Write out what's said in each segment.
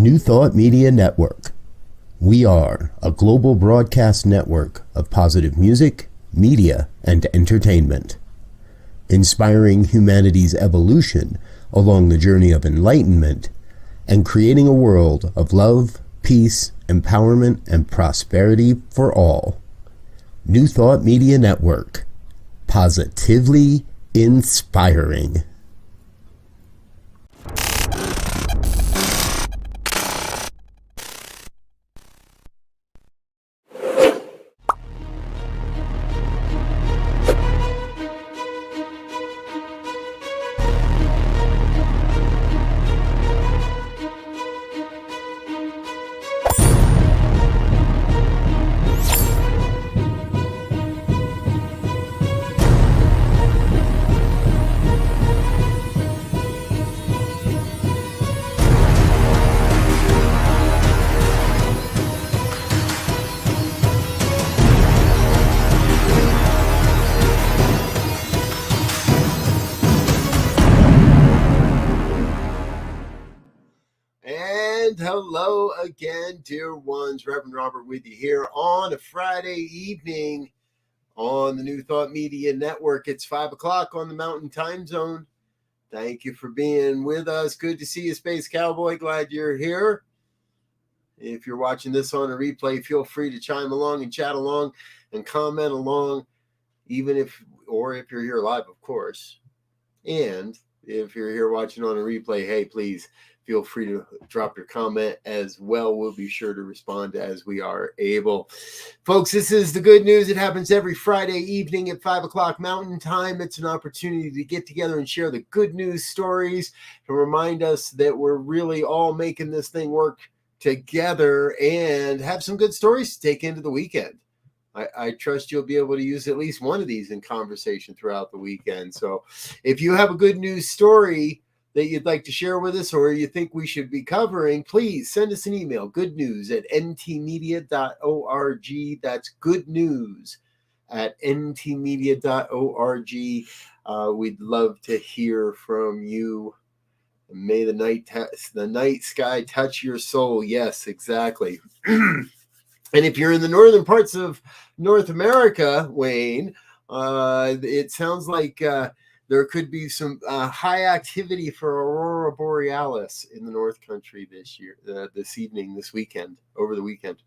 New Thought Media Network. We are a global broadcast network of positive music, media, and entertainment, inspiring humanity's evolution along the journey of enlightenment and creating a world of love, peace, empowerment, and prosperity for all. New Thought Media Network. Positively inspiring. Hello again, dear ones. Reverend Robert with you here on a Friday evening on the New Thought Media Network. It's 5 o'clock on the Mountain Time Zone. Thank you for being with us. Good to see you, Space Cowboy. Glad you're here. If you're watching this on a replay, feel free to chime along and chat along and comment along, if you're here live, of course. And if you're here watching on a replay, hey, please feel free to drop your comment as well. We'll be sure to respond as we are able. Folks, this is the good news. It happens every Friday evening at 5 o'clock Mountain Time. It's an opportunity to get together and share the good news stories to remind us that we're really all making this thing work together and have some good stories to take into the weekend. I trust you'll be able to use at least one of these in conversation throughout the weekend. So if you have a good news story that you'd like to share with us or you think we should be covering, please send us an email, goodnews@ntmedia.org. That's goodnews@ntmedia.org. We'd love to hear from you. May the night sky touch your soul. Yes, exactly. And if you're in the northern parts of North America, Wayne, it sounds like there could be some high activity for Aurora Borealis in the North Country this weekend, over the weekend.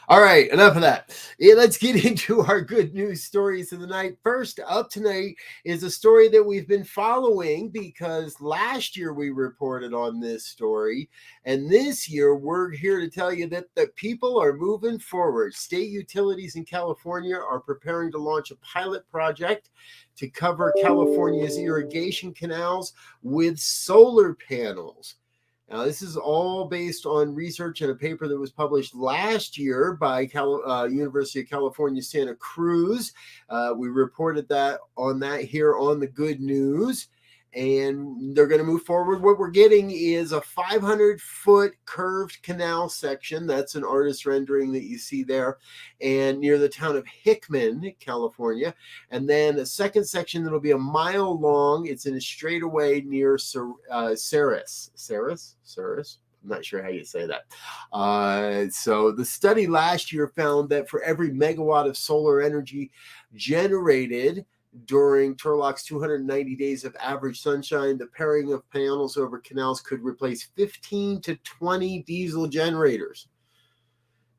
All right, enough of that. Let's get into our good news stories of the night. First up tonight is a story that we've been following because last year we reported on this story, and this year we're here to tell you that the people are moving forward. State utilities in California are preparing to launch a pilot project to cover California's irrigation canals with solar panels. Now, this is all based on research in a paper that was published last year by University of California, Santa Cruz. We reported that here on the Good News, and they're going to move forward. What we're getting is a 500-foot curved canal section. That's an artist rendering that you see there, and near the town of Hickman, California. And then a second section that'll be a mile long. It's in a straightaway near Ceres. I'm not sure how you say that. So the study last year found that for every megawatt of solar energy generated during Turloc's 290 days of average sunshine, the pairing of panels over canals could replace 15 to 20 diesel generators.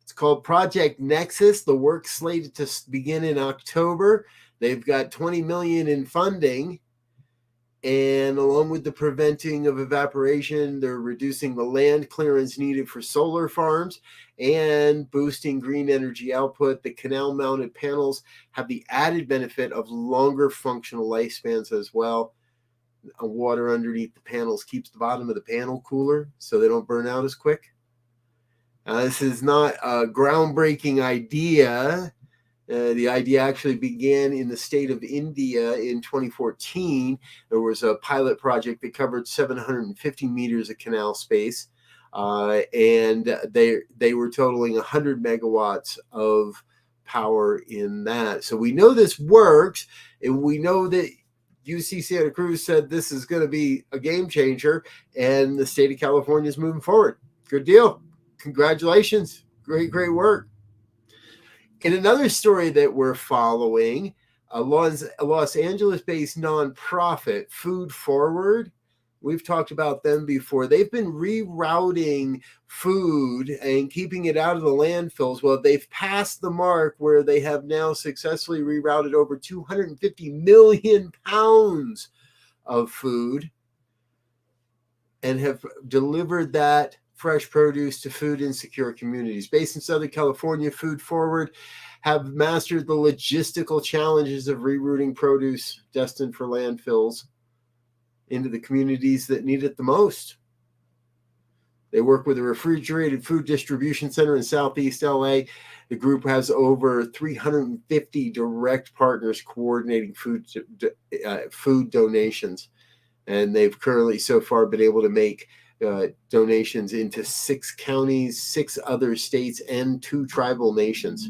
It's called Project Nexus. The work slated to begin in October. They've got $20 million in funding. And along with the preventing of evaporation, they're reducing the land clearance needed for solar farms and boosting green energy output. The canal-mounted panels have the added benefit of longer functional lifespans as well. Water underneath the panels keeps the bottom of the panel cooler so they don't burn out as quick. This is not a groundbreaking idea. The idea actually began in the state of India in 2014. There was a pilot project that covered 750 meters of canal space, and they were totaling 100 megawatts of power in that. So we know this works, and we know that UC Santa Cruz said this is going to be a game changer, and the state of California is moving forward. Good deal. Congratulations. Great work. In another story that we're following, a Los Angeles-based nonprofit, Food Forward. We've talked about them before. They've been rerouting food and keeping it out of the landfills. Well, they've passed the mark where they have now successfully rerouted over 250 million pounds of food and have delivered that fresh produce to food insecure communities. Based in Southern California, Food Forward have mastered the logistical challenges of rerouting produce destined for landfills into the communities that need it the most. They work with a refrigerated food distribution center in Southeast LA. The group has over 350 direct partners coordinating food donations. And they've currently so far been able to make donations into 6 counties, 6 other states, and 2 tribal nations.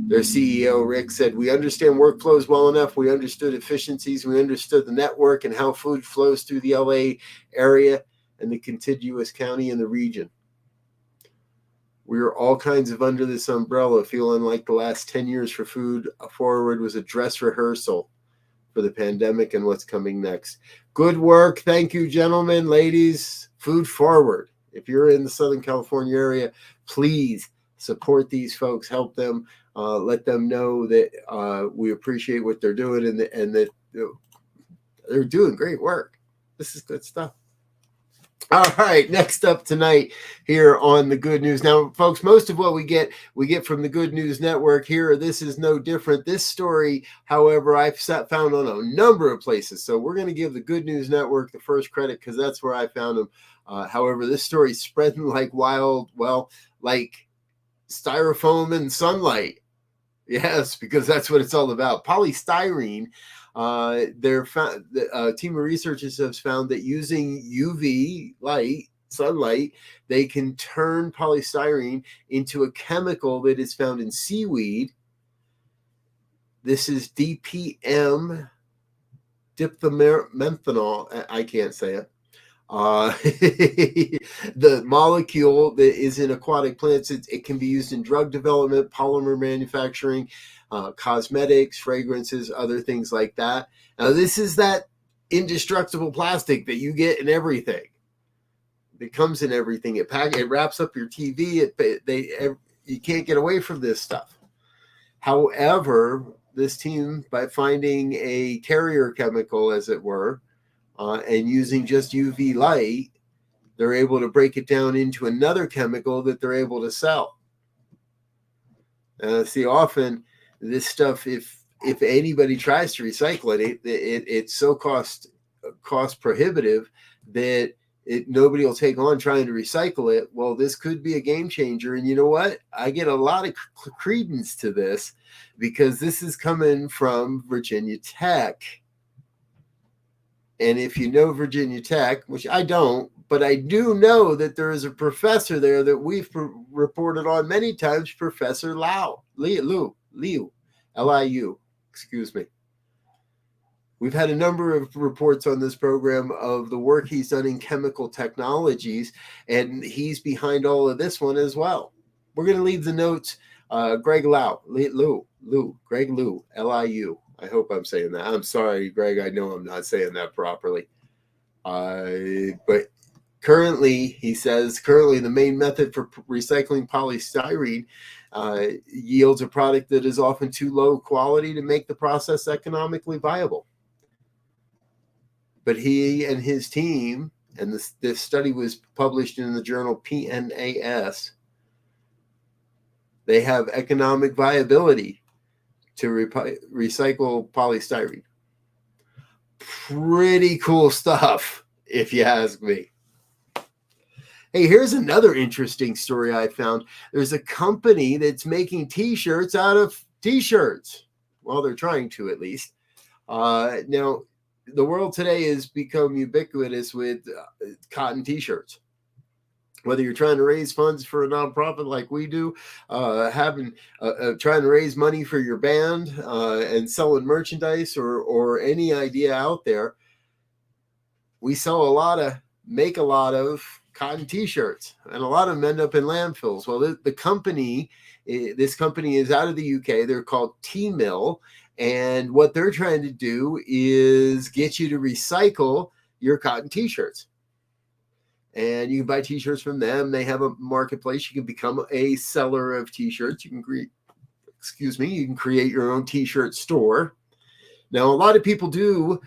Their CEO, Rick, said, "We understand workflows well enough. We understood efficiencies. We understood the network and how food flows through the LA area and the contiguous county and the region. We are all kinds of under this umbrella, feeling like the last 10 years for Food Forward was a dress rehearsal for the pandemic and what's coming next." Good work. Thank you, gentlemen, ladies. Food Forward. If you're in the Southern California area, please support these folks, help them, let them know that we appreciate what they're doing and that they're doing great work. This is good stuff. All right, next up tonight here on the Good News. Now, folks, most of what we get from the Good News Network here. This is no different. This story, however, I've found on a number of places. So we're going to give the Good News Network the first credit because that's where I found them. However, this story's spreading like like styrofoam and sunlight. Yes, because that's what it's all about. Polystyrene. A team of researchers has found that using UV light, sunlight, they can turn polystyrene into a chemical that is found in seaweed. This is DPM, dimethanol. I can't say it. The molecule that is in aquatic plants, it can be used in drug development, polymer manufacturing, cosmetics, fragrances, other things like that. Now, this is that indestructible plastic that you get in everything. It comes in everything. It wraps up your TV. You can't get away from this stuff. However, this team, by finding a carrier chemical, as it were, and using just UV light, they're able to break it down into another chemical that they're able to sell. See, often this stuff, if anybody tries to recycle it's so cost prohibitive that nobody will take on trying to recycle it. Well, this could be a game changer. And you know what? I get a lot of credence to this because this is coming from Virginia Tech. And if you know Virginia Tech, which I don't, but I do know that there is a professor there that we've reported on many times, Professor Liu, L-I-U, excuse me. We've had a number of reports on this program of the work he's done in chemical technologies, and he's behind all of this one as well. We're going to leave the notes. Greg Liu, L-I-U. I hope I'm saying that. I'm sorry, Greg. I know I'm not saying that properly. But currently, he says, the main method for recycling polystyrene yields a product that is often too low quality to make the process economically viable. But he and his team, and this study was published in the journal PNAS, they have economic viability to recycle polystyrene. Pretty cool stuff, if you ask me. Hey, here's another interesting story I found. There's a company that's making T-shirts out of T-shirts. Well, they're trying to, at least. Now, the world today has become ubiquitous with cotton T-shirts. Whether you're trying to raise funds for a nonprofit like we do, trying to raise money for your band and selling merchandise or any idea out there, we make a lot of cotton t-shirts, and a lot of them end up in landfills. Well, this company is out of the UK. They're called T-Mill, and what they're trying to do is get you to recycle your cotton t-shirts. And you can buy t-shirts from them. They have a marketplace. You can become a seller of t-shirts. You can create your own t-shirt store. Now, a lot of people do.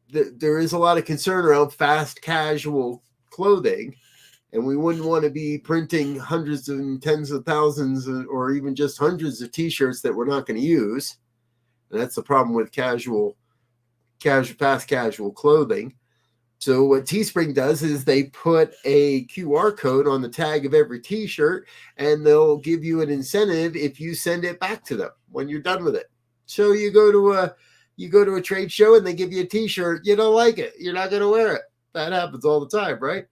There is a lot of concern around fast casual clothing, and we wouldn't want to be printing hundreds and tens of thousands or even just hundreds of t-shirts that we're not going to use. And that's the problem with fast casual clothing. So what Teespring does is they put a QR code on the tag of every t-shirt, and they'll give you an incentive if you send it back to them when you're done with it. So you go to a trade show and they give you a t-shirt, you don't like it, you're not going to wear it. That happens all the time, right?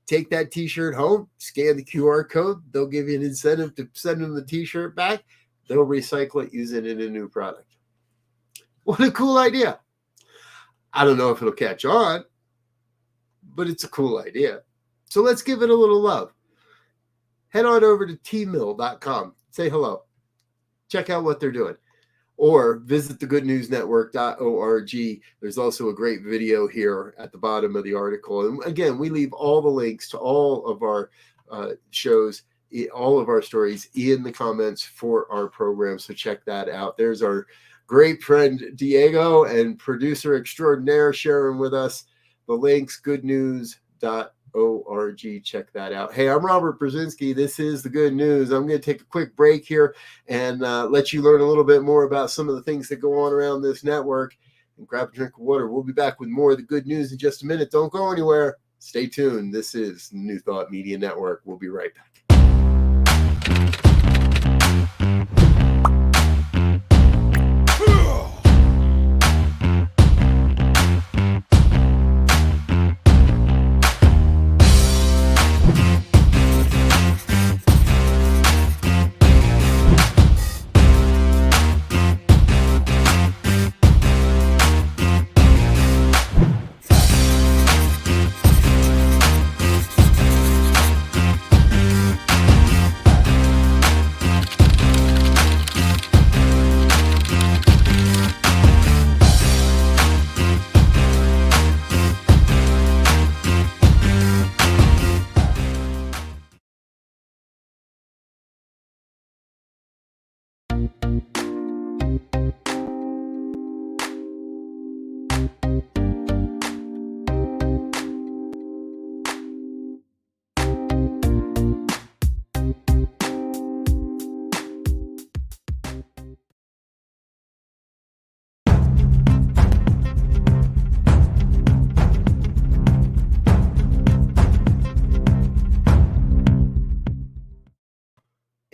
Take that t-shirt home, scan the QR code, they'll give you an incentive to send them the t-shirt back. They'll recycle it, use it in a new product. What a cool idea. I don't know if it'll catch on, but it's a cool idea. So let's give it a little love. Head on over to tmill.com. Say hello. Check out what they're doing. Or visit thegoodnewsnetwork.org. There's also a great video here at the bottom of the article. And again, we leave all the links to all of our shows, all of our stories in the comments for our program. So check that out. There's our great friend Diego and producer extraordinaire sharing with us the links, goodnews.org. Check that out. Hey, I'm Robert Brzezinski. This is The Good News. I'm going to take a quick break here and let you learn a little bit more about some of the things that go on around this network. And grab a drink of water. We'll be back with more of The Good News in just a minute. Don't go anywhere. Stay tuned. This is New Thought Media Network. We'll be right back.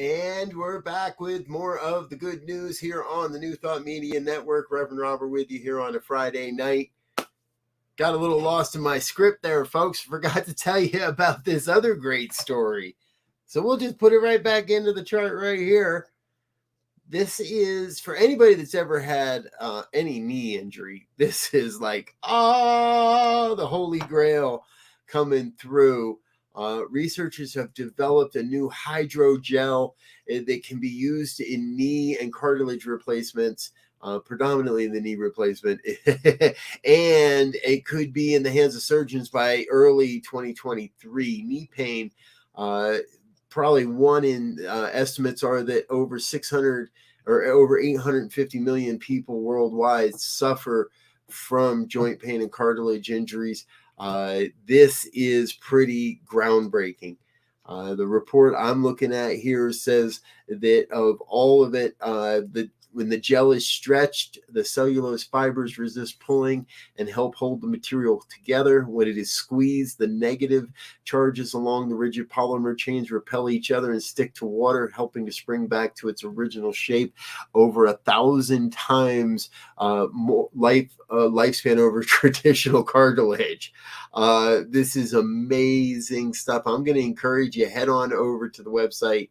And we're back with more of The Good News here on the New Thought Media Network. Reverend Robert with you here on a Friday night. Got a little lost in my script there, folks. Forgot to tell you about this other great story. So we'll just put it right back into the chart right here. This is, for anybody that's ever had any knee injury, this is like, the holy grail coming through. Researchers have developed a new hydrogel that can be used in knee and cartilage replacements, predominantly the knee replacement, and it could be in the hands of surgeons by early 2023. Knee pain, probably one in estimates are that over 600 or over 850 million people worldwide suffer from joint pain and cartilage injuries. This is pretty groundbreaking. The report I'm looking at here says that of all of it, when the gel is stretched, the cellulose fibers resist pulling and help hold the material together. When it is squeezed, the negative charges along the rigid polymer chains repel each other and stick to water, helping to spring back to its original shape. Over 1,000 times more lifespan over traditional cartilage. This is amazing stuff. I'm going to encourage you, head on over to the website,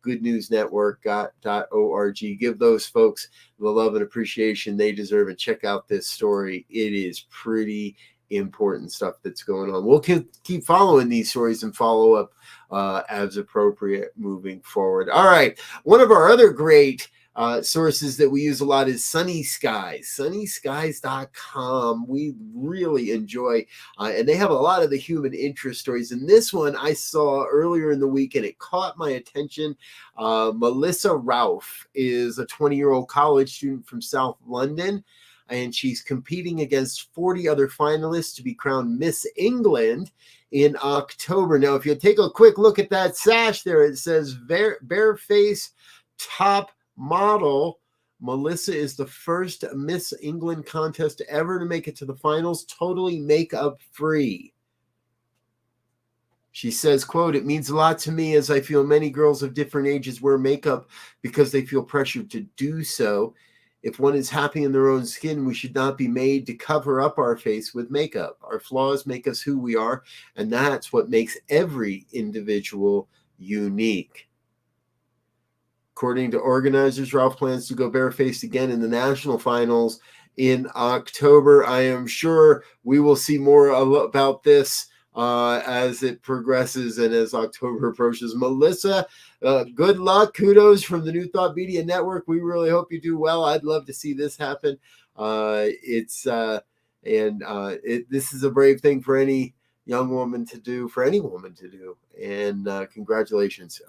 goodnewsnetwork.org. Give those folks the love and appreciation they deserve and check out this story. It is pretty important stuff that's going on. We'll keep following these stories and follow up as appropriate moving forward. All right. One of our other great sources that we use a lot is Sunny Skies, sunnyskies.com. We really enjoy, and they have a lot of the human interest stories. And this one I saw earlier in the week and it caught my attention. Melissa Ralph is a 20-year-old college student from South London, and she's competing against 40 other finalists to be crowned Miss England in October. Now, if you take a quick look at that sash there, it says Bareface Top Model. Melissa is the first Miss England contest ever to make it to the finals, totally makeup free. She says, quote, "It means a lot to me as I feel many girls of different ages wear makeup because they feel pressured to do so. If one is happy in their own skin, we should not be made to cover up our face with makeup. Our flaws make us who we are, and that's what makes every individual unique." According to organizers, Ralph plans to go barefaced again in the national finals in October. I am sure we will see more about this as it progresses and as October approaches. Melissa, good luck. Kudos from the New Thought Media Network. We really hope you do well. I'd love to see this happen. This is a brave thing for any young woman to do, for any woman to do. And congratulations.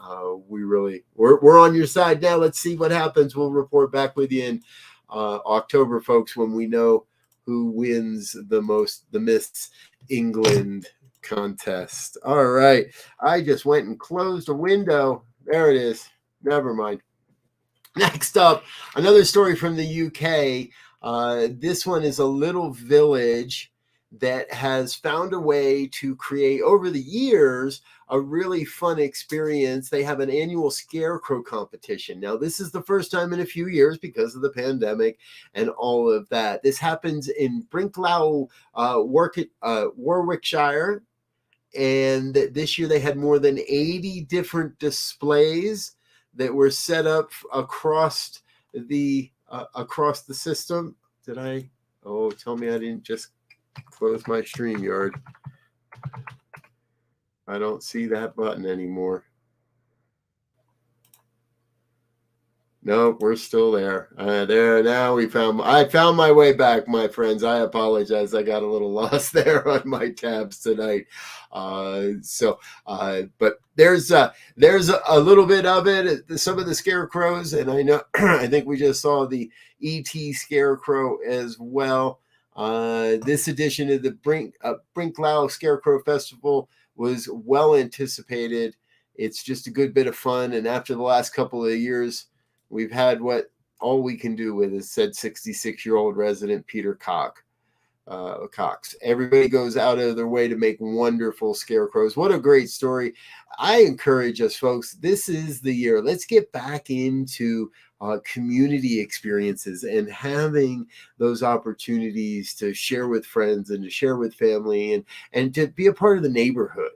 We're on your side now. Let's see what happens. We'll report back with you in October, folks, when we know who wins the Miss England contest. All right. I just went and closed a window. There it is. Never mind. Next up, another story from the UK. This one is a little village that has found a way to create, over the years, a really fun experience. They have an annual Scarecrow competition. Now, this is the first time in a few years because of the pandemic and all of that. This happens in Brinklow, Warwickshire. And this year they had more than 80 different displays that were set up across the system. Tell me I didn't just close my StreamYard. I don't see that button anymore. Nope, we're still there. There now. I found my way back, my friends. I apologize. I got a little lost there on my tabs tonight. But there's a little bit of it. Some of the scarecrows, and I think we just saw the ET Scarecrow as well. This edition of the Brinklow Scarecrow Festival was well anticipated. It's just a good bit of fun, and after the last couple of years, we've had what all we can do with is said 66-year-old resident Peter Cox. Everybody goes out of their way to make wonderful scarecrows. What a great story. I encourage us, folks, this is the year. Let's get back into community experiences and having those opportunities to share with friends and to share with family and to be a part of the neighborhood.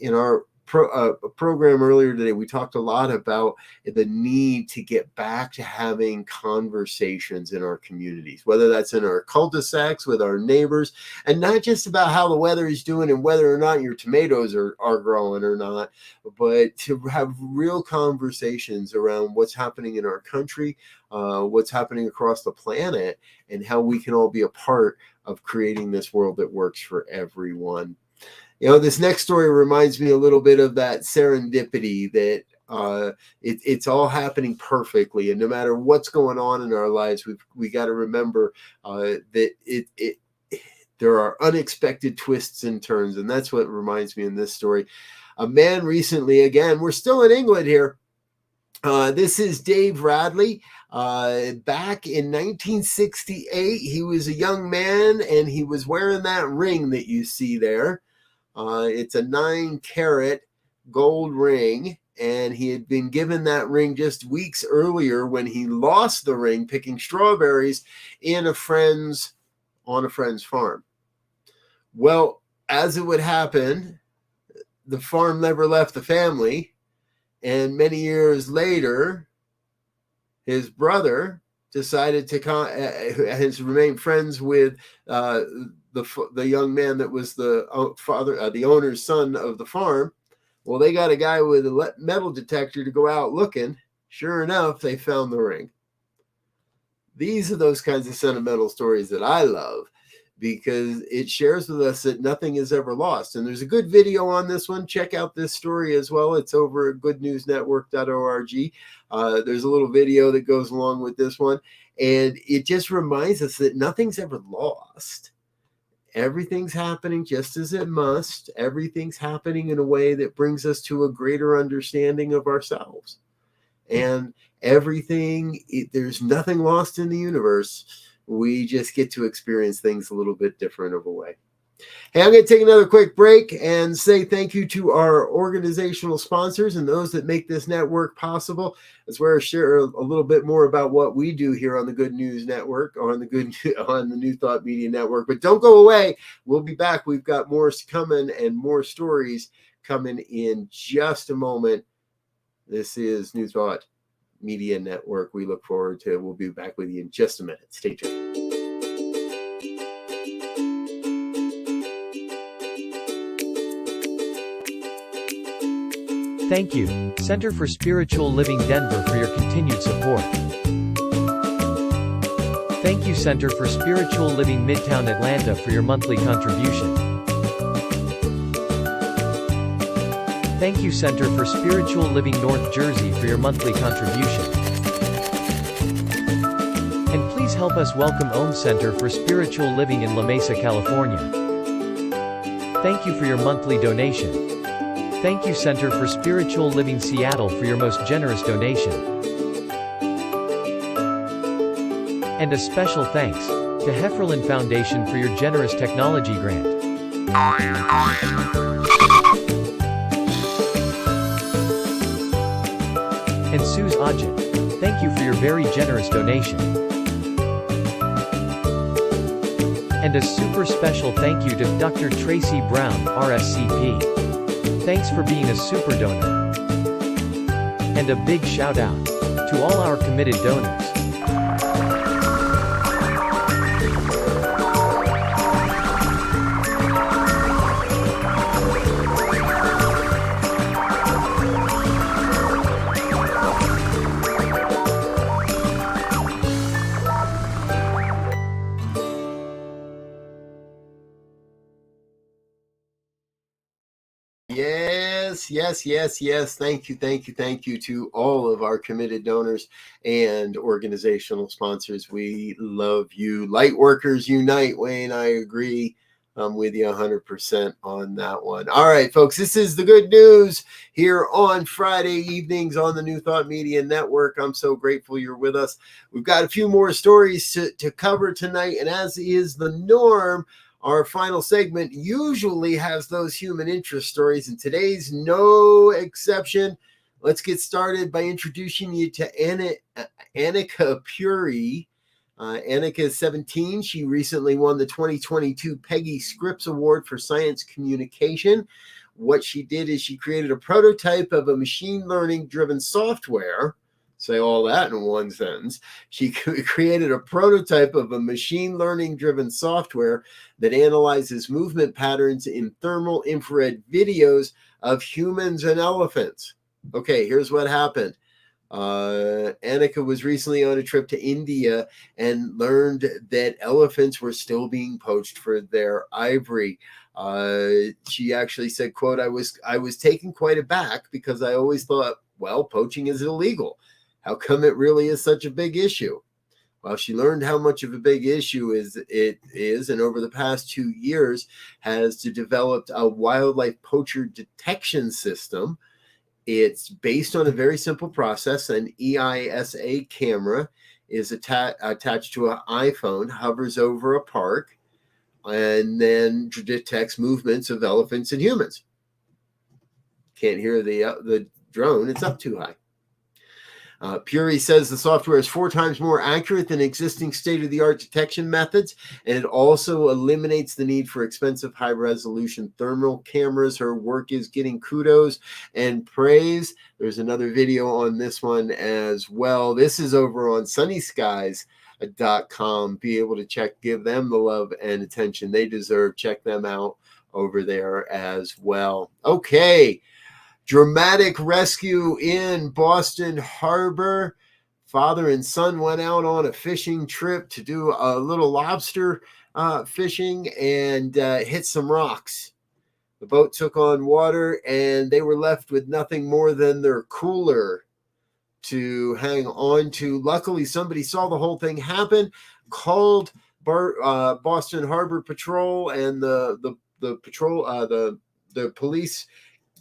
In our program earlier today, we talked a lot about the need to get back to having conversations in our communities, whether that's in our cul-de-sacs with our neighbors, and not just about how the weather is doing and whether or not your tomatoes are growing or not, but to have real conversations around what's happening in our country, what's happening across the planet, and how we can all be a part of creating this world that works for everyone. This next story reminds me a little bit of that serendipity that it's all happening perfectly, and no matter what's going on in our lives, we got to remember that there are unexpected twists and turns, and that's what reminds me in this story. A man recently, again, we're still in England here. This is Dave Radley. Back in 1968, he was a young man, and he was wearing that ring that you see there. It's a 9-carat gold ring, and he had been given that ring just weeks earlier when he lost the ring picking strawberries on a friend's farm. Well, as it would happen, the farm never left the family, and many years later, his brother decided to has remained friends with the young man that was the father, the owner's son of the farm. Well, they got a guy with a metal detector to go out looking. Sure enough, they found the ring. These are those kinds of sentimental stories that I love, because it shares with us that nothing is ever lost. And there's a good video on this one. Check out this story as well. It's over at goodnewsnetwork.org. There's a little video that goes along with this one. And it just reminds us that nothing's ever lost. Everything's happening just as it must. Everything's happening in a way that brings us to a greater understanding of ourselves. And there's nothing lost in the universe. We just get to experience things a little bit different of a way. Hey, I'm going to take another quick break and say thank you to our organizational sponsors and those that make this network possible. That's where I share a little bit more about what we do here on the Good News Network, on the New Thought Media Network. But don't go away. We'll be back. We've got more coming and more stories coming in just a moment. This is New Thought Media Network. We look forward to it. We'll be back with you in just a minute. Stay tuned. Thank you, Center for Spiritual Living Denver, for your continued support. Thank you, Center for Spiritual Living Midtown Atlanta, for your monthly contribution. Thank you, Center for Spiritual Living North Jersey, for your monthly contribution. And please help us welcome Om Center for Spiritual Living in La Mesa, California. Thank you for your monthly donation. Thank you, Center for Spiritual Living Seattle, for your most generous donation. And a special thanks to Hefferlin Foundation for your generous technology grant. And Suze Ajit, thank you for your very generous donation. And a super special thank you to Dr. Tracy Brown, RSCP. Thanks for being a super donor. And a big shout out to all our committed donors. Yes. Thank you to all of our committed donors and organizational sponsors. We love you. Lightworkers unite, Wayne. I agree. I'm with you 100% on that one. All right, folks, this is the Good News here on Friday evenings on the New Thought Media Network. I'm so grateful you're with us. We've got a few more stories to cover tonight, and as is the norm, our final segment usually has those human interest stories, and today's no exception. Let's get started by introducing you to Annika Puri. Annika is 17. She recently won the 2022 Peggy Scripps Award for Science Communication. What she did is she created a prototype of a machine learning driven software. Say all that in one sentence. She created a prototype of a machine learning driven software that analyzes movement patterns in thermal infrared videos of humans and elephants. Okay, here's what happened. Annika was recently on a trip to India and learned that elephants were still being poached for their ivory. She actually said, quote, I was taken quite aback because I always thought, well, poaching is illegal. How come it really is such a big issue? Well, she learned how much of a big issue it is, and over the past 2 years has developed a wildlife poacher detection system. It's based on a very simple process. An EISA camera is attached to an iPhone, hovers over a park, and then detects movements of elephants and humans. Can't hear the drone, it's up too high. Puri says the software is 4 times more accurate than existing state-of-the-art detection methods, and it also eliminates the need for expensive high-resolution thermal cameras. Her work is getting kudos and praise. There's another video on this one as well. This is over on sunnyskies.com. Be able to give them the love and attention they deserve. Check them out over there as well. Okay. Dramatic rescue in Boston Harbor. Father and son went out on a fishing trip to do a little lobster fishing and hit some rocks. The boat took on water and they were left with nothing more than their cooler to hang on to. Luckily, somebody saw the whole thing happen, called Boston Harbor Patrol, and the police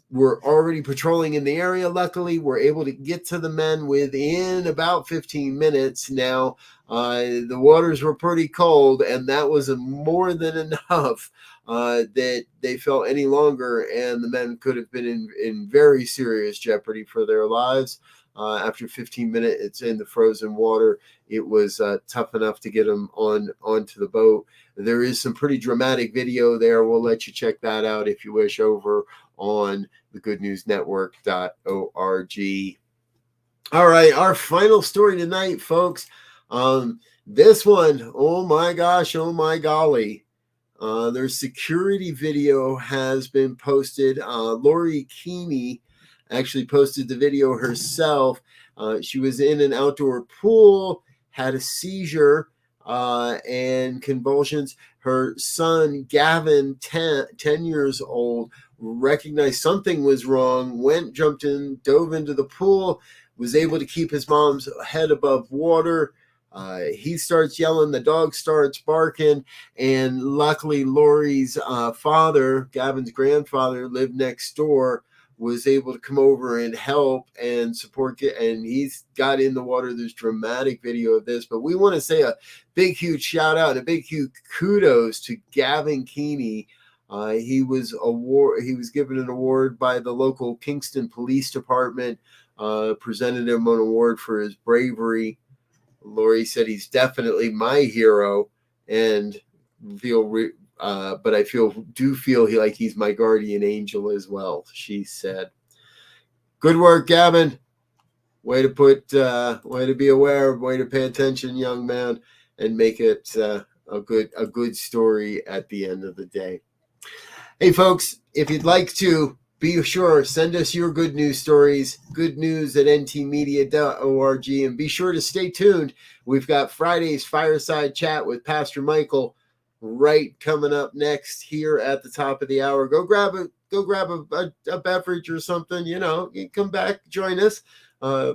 were already patrolling in the area. Luckily, we're able to get to the men within about 15 minutes. Now, the waters were pretty cold, and that was more than enough that they felt any longer, and the men could have been in very serious jeopardy for their lives. After 15 minutes in the frozen water, it was tough enough to get them onto the boat. There is some pretty dramatic video there. We'll let you check that out if you wish over on the goodnewsnetwork.org. All right, our final story tonight, folks. This one, oh my gosh, oh my golly. Their security video has been posted. Lori Keeney actually posted the video herself. She was in an outdoor pool, had a seizure and convulsions. Her son, Gavin, 10 years old, recognized something was wrong, jumped in, dove into the pool, was able to keep his mom's head above water. He starts yelling, the dog starts barking, and luckily Lori's father, Gavin's grandfather, lived next door, was able to come over and help and support it, and he's got in the water. There's dramatic video of this, but we want to say a big, huge shout out and a big, huge kudos to Gavin Keeney. He was given an award by the local Kingston Police Department, presented him an award for his bravery. Lori said he's definitely my hero, and but I do feel like he's my guardian angel as well, she said. Good work, Gavin. Way to be aware, way to pay attention, young man, and make it a good story at the end of the day. Hey, folks, if you'd like to, be sure, send us your good news stories, goodnews@ntmedia.org, and be sure to stay tuned. We've got Friday's Fireside Chat with Pastor Michael right coming up next here at the top of the hour. Go grab a beverage or something, you come back, join us.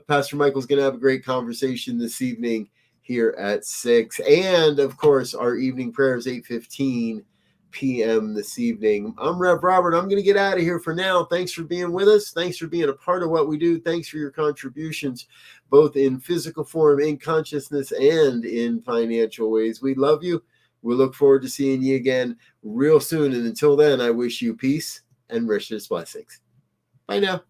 Pastor Michael's going to have a great conversation this evening here at 6. And of course, our evening prayers, 8:15 p.m. this evening. I'm Rev Robert. I'm going to get out of here for now. Thanks for being with us. Thanks for being a part of what we do. Thanks for your contributions, both in physical form, in consciousness, and in financial ways. We love you. We look forward to seeing you again real soon. And until then, I wish you peace and richest blessings. Bye now.